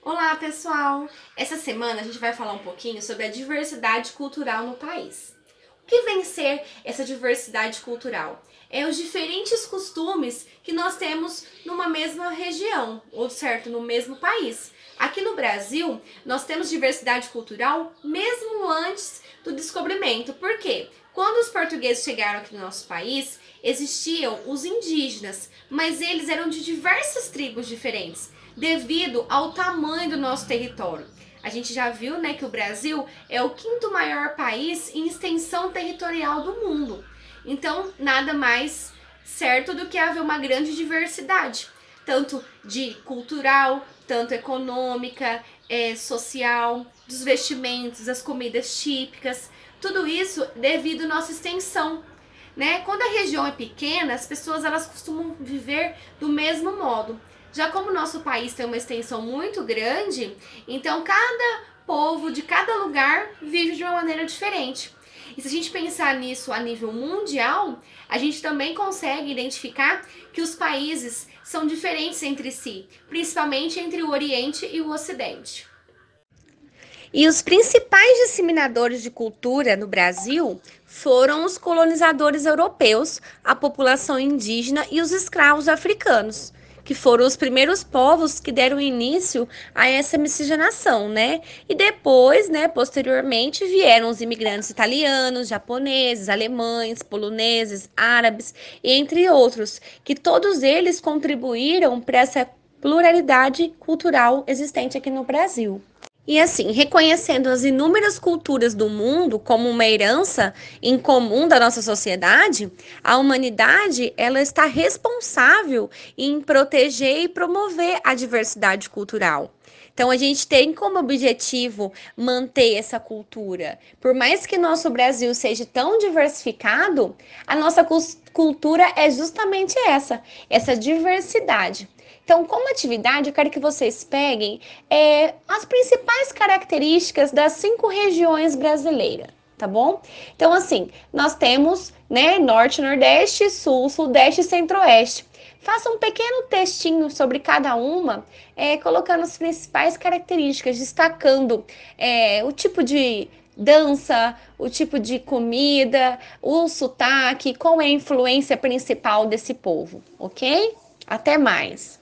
Olá, pessoal! Essa semana a gente vai falar um pouquinho sobre a diversidade cultural no país. O que vem ser essa diversidade cultural? É os diferentes costumes que nós temos numa mesma região, ou certo, no mesmo país. Aqui no Brasil, nós temos diversidade cultural mesmo antes do descobrimento. Por quê? Quando os portugueses chegaram aqui no nosso país, existiam os indígenas, mas eles eram de diversas tribos diferentes, devido ao tamanho do nosso território. A gente já viu, né, que o Brasil é o quinto maior país em extensão territorial do mundo. Então, nada mais certo do que haver uma grande diversidade, tanto de cultural, tanto econômica, social, dos vestimentos, das comidas típicas, tudo isso devido à nossa extensão, né? Quando a região é pequena, as pessoas elas costumam viver do mesmo modo. Já como o nosso país tem uma extensão muito grande, então cada povo de cada lugar vive de uma maneira diferente. E se a gente pensar nisso a nível mundial, a gente também consegue identificar que os países são diferentes entre si, principalmente entre o Oriente e o Ocidente. E os principais disseminadores de cultura no Brasil foram os colonizadores europeus, a população indígena e os escravos africanos, que foram os primeiros povos que deram início a essa miscigenação, né? E depois, né, posteriormente, vieram os imigrantes italianos, japoneses, alemães, poloneses, árabes, entre outros, que todos eles contribuíram para essa pluralidade cultural existente aqui no Brasil. E assim, reconhecendo as inúmeras culturas do mundo como uma herança em comum da nossa sociedade, a humanidade ela está responsável em proteger e promover a diversidade cultural. Então, a gente tem como objetivo manter essa cultura. Por mais que nosso Brasil seja tão diversificado, a nossa cultura é justamente essa diversidade. Então, como atividade, eu quero que vocês peguem as principais características das 5 regiões brasileiras, tá bom? Então, assim, nós temos, né, Norte, Nordeste, Sul, Sudeste e Centro-Oeste. Faça um pequeno textinho sobre cada uma, colocando as principais características, destacando o tipo de dança, o tipo de comida, o sotaque, qual é a influência principal desse povo, ok? Até mais!